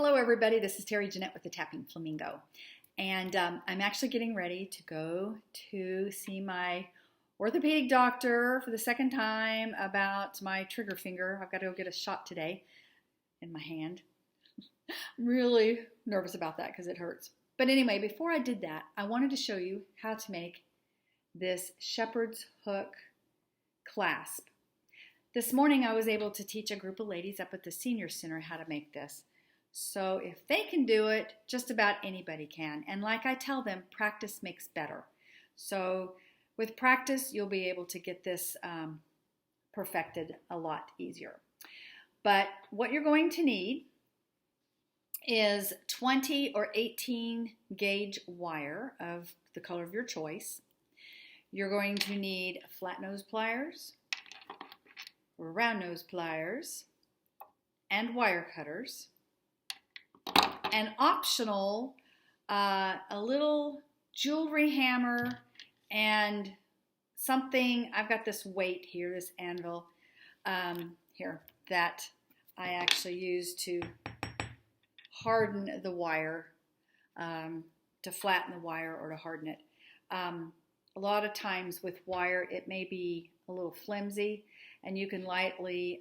Hello everybody, this is Terry Jeanette with the Tapping Flamingo, and I'm actually getting ready to go to see my orthopedic doctor for the second time about my trigger finger. I've got to go get a shot today in my hand. I'm really nervous about that because it hurts. But anyway, before I did that, I wanted to show you how to make this shepherd's hook clasp. This morning I was able to teach a group of ladies up at the senior center how to make this. So if they can do it, just about anybody can. And like I tell them, practice makes better. So with practice, you'll be able to get this perfected a lot easier. But what you're going to need is 20 or 18 gauge wire of the color of your choice. You're going to need flat nose pliers or round nose pliers and wire cutters. And optional, a little jewelry hammer and something. I've got this weight here, this anvil here that I actually use to harden the wire, to flatten the wire or to harden it. A lot of times with wire, it may be a little flimsy, and you can lightly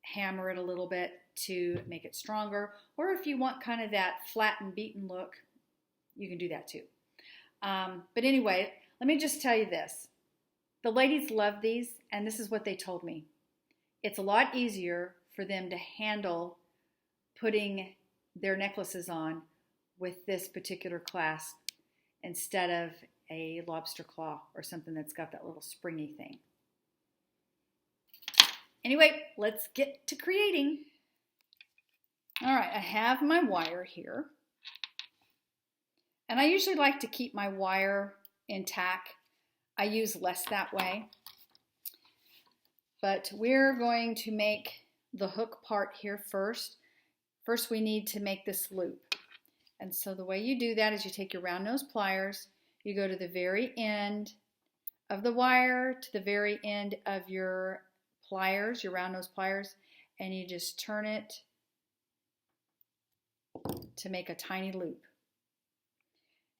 hammer it a little bit to make it stronger, or if you want kind of that flat and beaten look, you can do that too. But anyway, let me just tell you this. The ladies love these, and this is what they told me. It's a lot easier for them to handle putting their necklaces on with this particular clasp instead of a lobster claw or something that's got that little springy thing. Anyway, let's get to creating. All right, I have my wire here. And I usually like to keep my wire intact. I use less that way. But we're going to make the hook part here first. First, we need to make this loop. And so the way you do that is you take your round nose pliers, you go to the very end of the wire to the very end of your pliers, your round nose pliers, and you just turn it to make a tiny loop.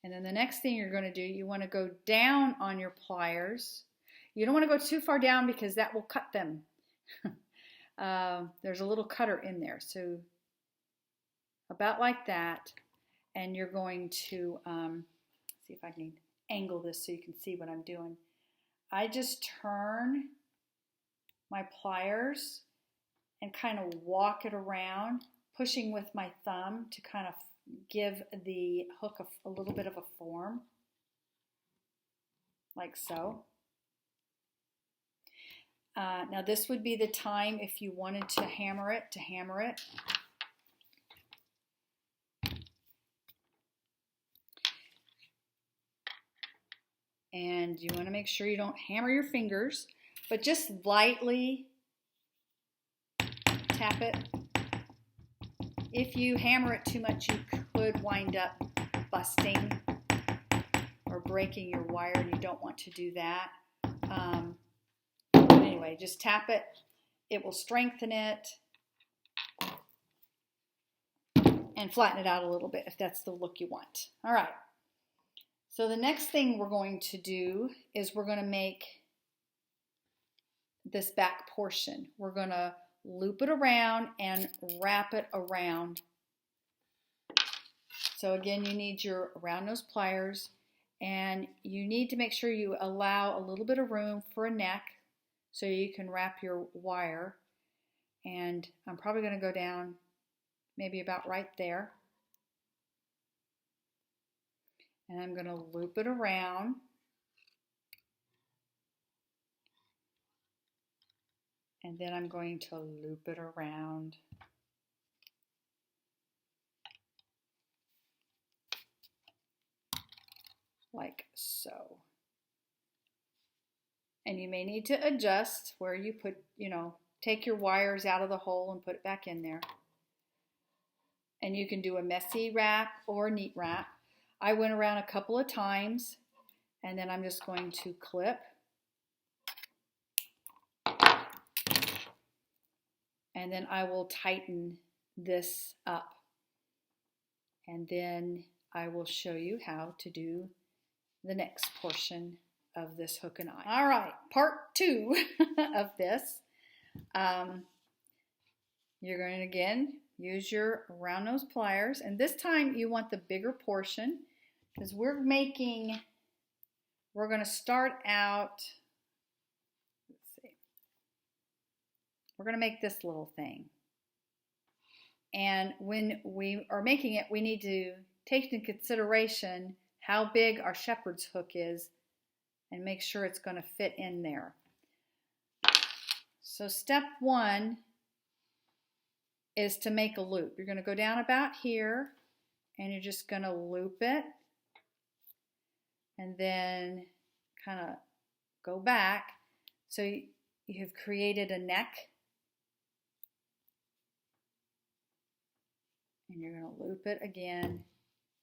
And then the next thing you're going to do, you want to go down on your pliers. You don't want to go too far down because that will cut them. There's a little cutter in there, so about like that. And you're going to see if I can angle this so you can see what I'm doing. I just turn my pliers and kind of walk it around, pushing with my thumb to kind of give the hook a little bit of a form, like so. Now this would be the time if you wanted to hammer it, And you want to make sure you don't hammer your fingers, but just lightly tap it. If you hammer it too much, you could wind up busting or breaking your wire, and you don't want to do that. But anyway, just tap it. It will strengthen it and flatten it out a little bit if that's the look you want. All right. So the next thing we're going to do is we're going to make this back portion. We're going to loop it around and wrap it around. So again, you need your round nose pliers, and you need to make sure you allow a little bit of room for a neck so you can wrap your wire. And I'm probably going to go down maybe about right there. And I'm going to loop it around. And then I'm going to loop it around. Like so. And you may need to adjust where you put, take your wires out of the hole and put it back in there. And you can do a messy wrap or a neat wrap. I went around a couple of times, and then I'm just going to clip. And then I will tighten this up. And then I will show you how to do the next portion of this hook and eye. All right, part 2 of this. You're going to again use your round nose pliers, and this time you want the bigger portion because we're going to start out, let's see, we're going to make this little thing. And when we are making it, we need to take into consideration how big our shepherd's hook is and make sure it's going to fit in there. So step 1 is to make a loop. You're going to go down about here and you're just going to loop it and then kind of go back. So you have created a neck and you're going to loop it again.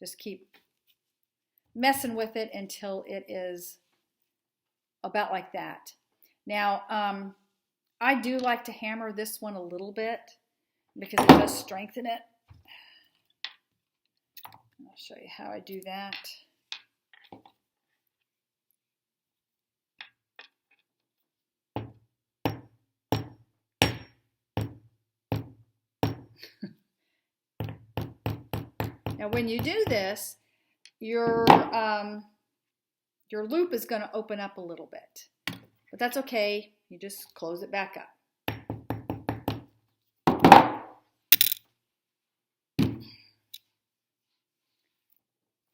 Just keep messing with it until it is about like that. Now, I do like to hammer this one a little bit because it does strengthen it. I'll show you how I do that. Now, when you do this, your loop is going to open up a little bit, but that's okay. You just close it back up.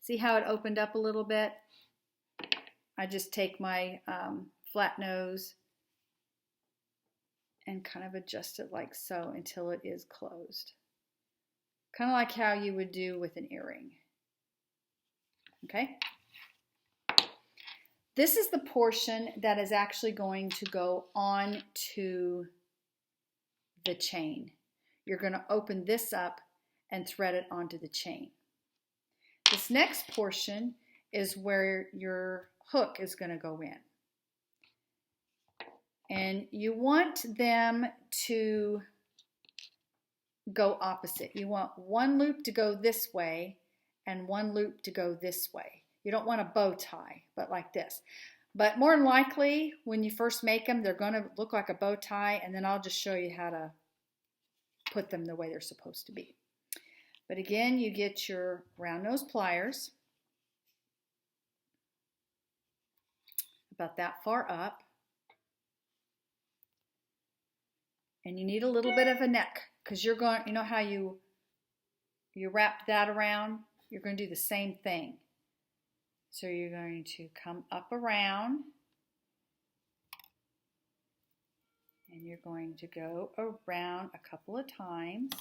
See how it opened up a little bit? I just take my flat nose and kind of adjust it like so until it is closed. Kind of like how you would do with an earring. Okay? This is the portion that is actually going to go on to the chain. You're going to open this up and thread it onto the chain. This next portion is where your hook is going to go in. And you want them to go opposite. You want one loop to go this way and one loop to go this way. You don't want a bow tie, but like this. But more than likely, when you first make them, they're going to look like a bow tie, and then I'll just show you how to put them the way they're supposed to be. But again, you get your round nose pliers about that far up. And you need a little bit of a neck because you're going, you know how you wrap that around? You're going to do the same thing. So you're going to come up around and you're going to go around a couple of times.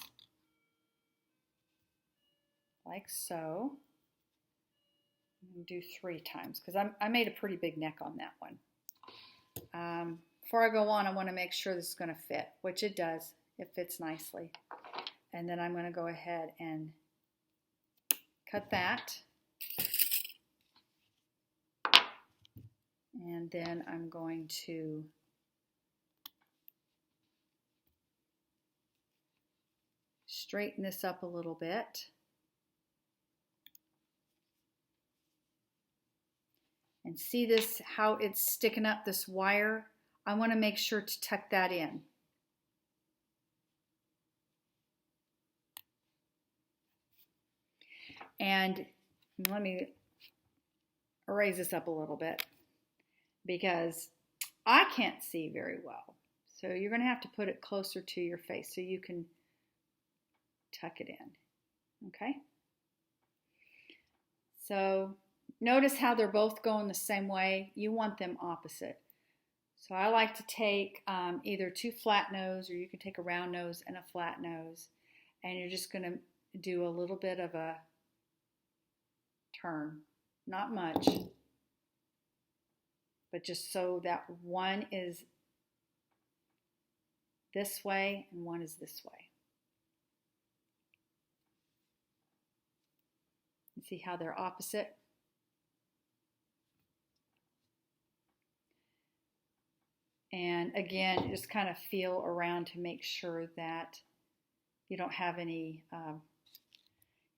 Like so. I'm going to do 3 times because I made a pretty big neck on that one. Before I go on, I want to make sure this is going to fit, which it does. It fits nicely. And then I'm going to go ahead and cut that. And then I'm going to straighten this up a little bit. And see this, how it's sticking up this wire? I want to make sure to tuck that in. And let me raise this up a little bit because I can't see very well. So you're going to have to put it closer to your face so you can tuck it in. Okay? So notice how they're both going the same way. You want them opposite. So I like to take either 2 flat nose, or you can take a round nose and a flat nose, and you're just going to do a little bit of a turn. Not much, but just so that one is this way and one is this way. You see how they're opposite? And again, just kind of feel around to make sure that you don't have any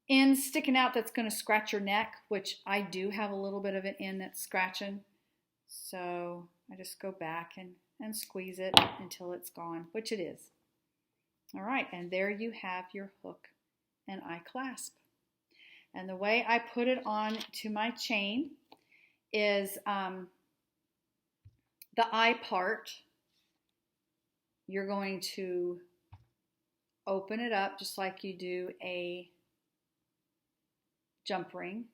ends sticking out that's going to scratch your neck, which I do have a little bit of an end that's scratching. So I just go back and squeeze it until it's gone, which it is. All right, and there you have your hook and eye clasp. And the way I put it on to my chain is the eye part, you're going to open it up just like you do a jump ring,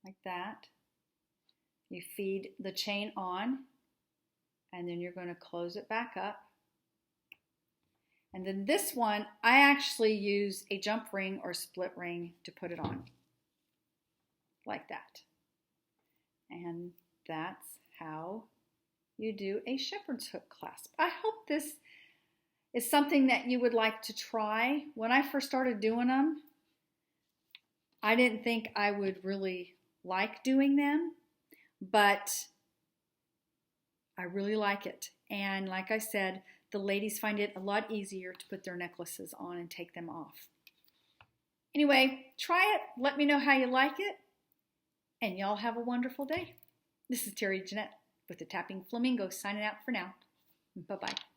like that. You feed the chain on, and then you're going to close it back up. And then this one, I actually use a jump ring or split ring to put it on, like that. And that's how you do a shepherd's hook clasp. I hope this is something that you would like to try. When I first started doing them, I didn't think I would really like doing them, but I really like it. And like I said, the ladies find it a lot easier to put their necklaces on and take them off. Anyway, try it. Let me know how you like it. And y'all have a wonderful day. This is Terry Jeanette with the Tapping Flamingo signing out for now. Bye-bye.